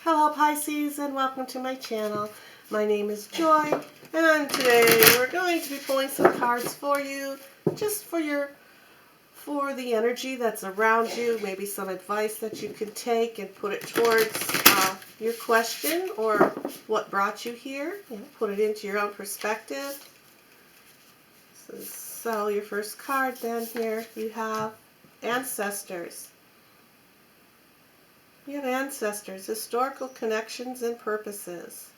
Hello Pisces, and welcome to my channel. My name is Joy, and today we're going to be pulling some cards for you, just for the energy that's around you, maybe some advice that you can take and put it towards your question or what brought you here. Put it into your own perspective. So your first card then, here you have ancestors. You have ancestors, historical connections and purposes.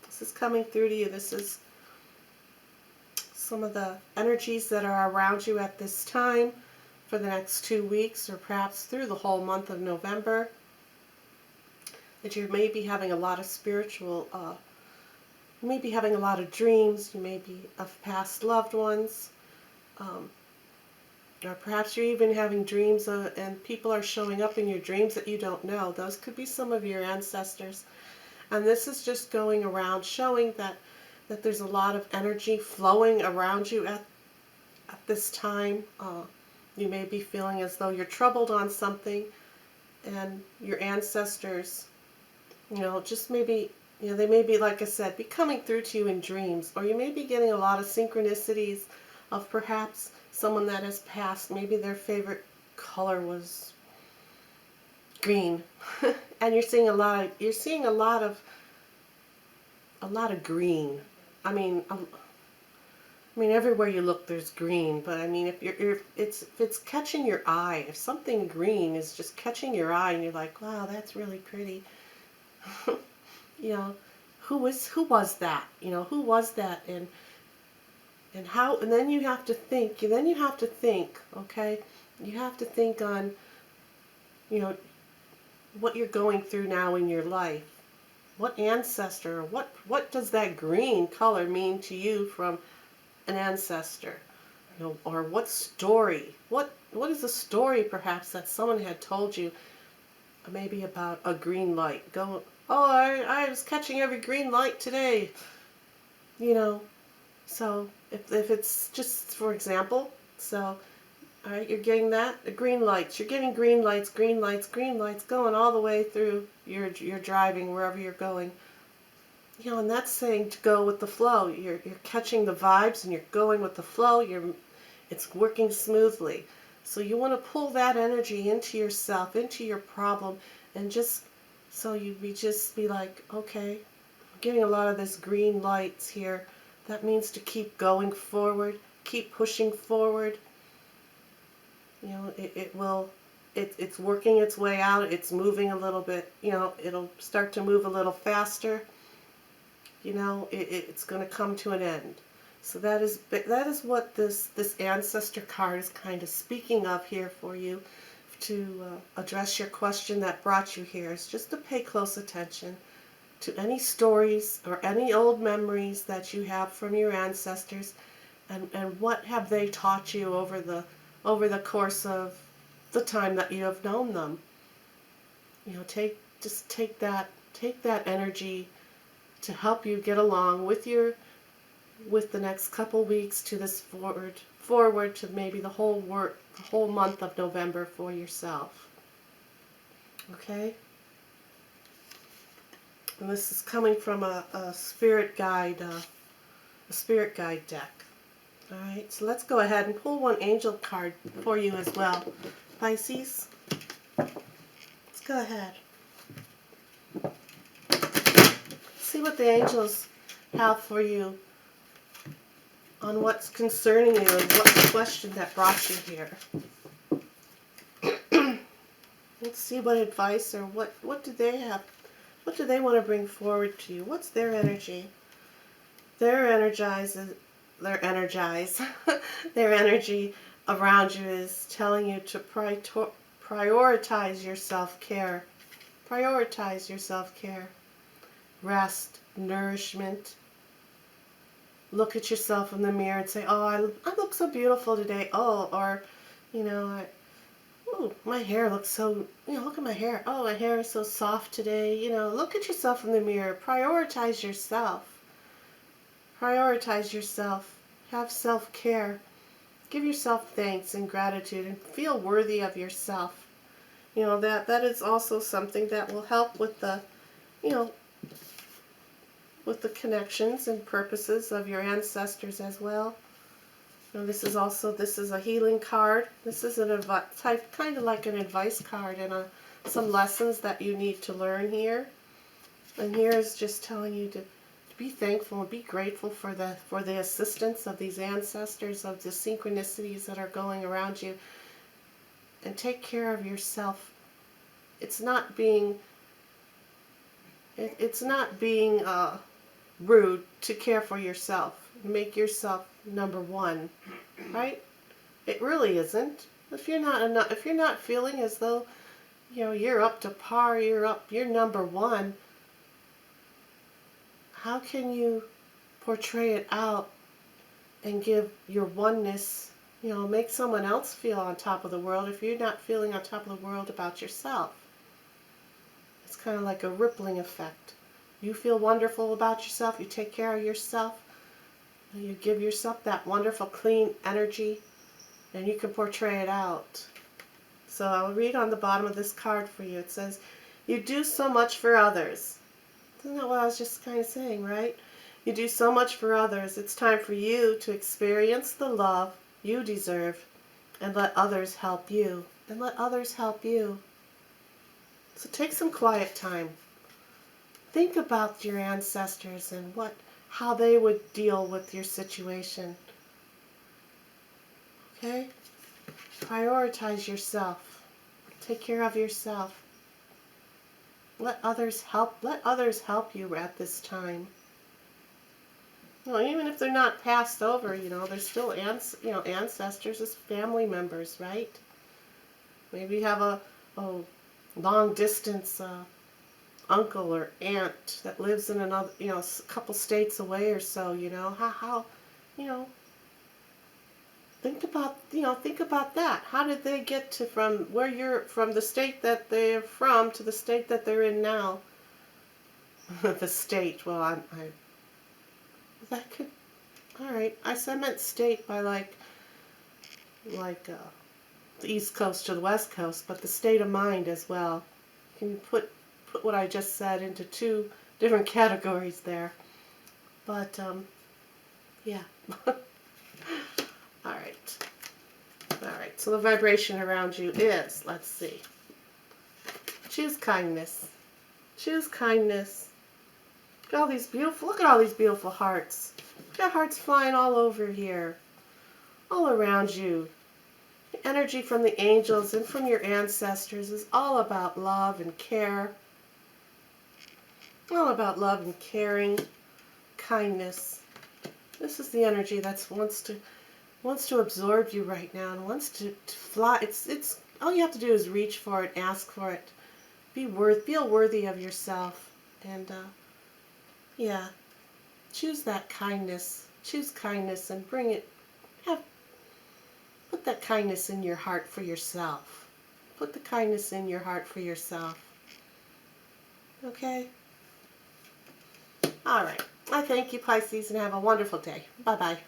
This is coming through to you. This is some of the energies that are around you at this time for the next 2 weeks, or perhaps through the whole month of November. That you may be having a lot of spiritual, you may be having a lot of dreams. You may be of past loved ones. Or perhaps you're even having dreams and people are showing up in your dreams that you don't know. Those could be some of your ancestors. And this is just going around showing that there's a lot of energy flowing around you at this time. You may be feeling as though you're troubled on something, and your ancestors, just maybe, they may be, like I said, be coming through to you in dreams. Or you may be getting a lot of synchronicities of perhaps someone that has passed. Maybe their favorite color was green, and you're seeing a lot of green. I mean, everywhere you look, there's green. But I mean, if it's catching your eye, if something green is just catching your eye, and you're like, wow, that's really pretty. Who was that? Who was that? And how, and then you have to think, okay? You have to think on, what you're going through now in your life. What ancestor, what does that green color mean to you from an ancestor? Or what story? What is a story perhaps that someone had told you, maybe about a green light? Oh, I was catching every green light today. So if it's just for example, so all right, you're getting that, the green lights. You're getting green lights going all the way through your driving wherever you're going. And that's saying to go with the flow. You're catching the vibes and you're going with the flow. It's working smoothly. So you want to pull that energy into yourself, into your problem, and just so you just be like, okay, I'm getting a lot of this green lights here. That means to keep going forward, keep pushing forward. It's working its way out. It's moving a little bit. It'll start to move a little faster. It's going to come to an end. So that is what this ancestor card is kind of speaking of here for you, to address your question that brought you here. Is just to pay close attention to any stories or any old memories that you have from your ancestors, and what have they taught you over the course of the time that you have known them. Take that energy to help you get along with the next couple weeks to this forward to maybe the whole month of November for yourself. Okay? And this is coming from a spirit guide deck. All right, so let's go ahead and pull one angel card for you as well, Pisces. Let's go ahead. See what the angels have for you on what's concerning you and what the question that brought you here. Let's see what advice or what do they have. What do they want to bring forward to you? What's their energy? Their energy around you is telling you to prioritize your self-care. Prioritize your self-care. Rest, nourishment. Look at yourself in the mirror and say, oh, I look so beautiful today. Oh, or, oh, my hair looks so, look at my hair. Oh, my hair is so soft today. Look at yourself in the mirror. Prioritize yourself. Prioritize yourself. Have self-care. Give yourself thanks and gratitude and feel worthy of yourself. That is also something that will help with the you know, with the connections and purposes of your ancestors as well. Now this is a healing card. This is an type, kind of like an advice card, and some lessons that you need to learn here. And here is just telling you to be thankful and be grateful for the assistance of these ancestors, of the synchronicities that are going around you, and take care of yourself. It's not being rude to care for yourself. Make yourself number one, right? It really isn't. If you're not feeling as though you're up to par, you're number one, how can you portray it out and give your oneness, make someone else feel on top of the world if you're not feeling on top of the world about yourself? It's kind of like a rippling effect. You feel wonderful about yourself, you take care of yourself, and you give yourself that wonderful clean energy, and you can portray it out. So I'll read on the bottom of this card for you. It says, you do so much for others. Isn't that what I was just kind of saying, right? You do so much for others. It's time for you to experience the love you deserve and let others help you. And let others help you. So take some quiet time. Think about your ancestors and how they would deal with your situation. Okay? Prioritize yourself. Take care of yourself. Let others help you at this time. Even if they're not passed over, they're still ancestors as family members, right? Maybe you have a long distance uncle or aunt that lives in another, a couple states away or so, how think about that. How did they get from the state that they're from to the state that they're in now? The state. Well, that could. All right. I meant state by like the East Coast to the West Coast, but the state of mind as well. You can put what I just said into two different categories there. But yeah. All right, so the vibration around you is, let's see, choose kindness. Choose kindness. Look at all these beautiful hearts. You've got hearts flying all over here, all around you. The energy from the angels and from your ancestors is all about love and care. All about love and caring, kindness. This is the energy that wants to absorb you right now and wants to fly. It's all you have to do is reach for it, ask for it, feel worthy of yourself, and yeah, choose that kindness. Choose kindness and bring it. Put that kindness in your heart for yourself. Put the kindness in your heart for yourself. Okay. All right. I thank you, Pisces, and have a wonderful day. Bye bye.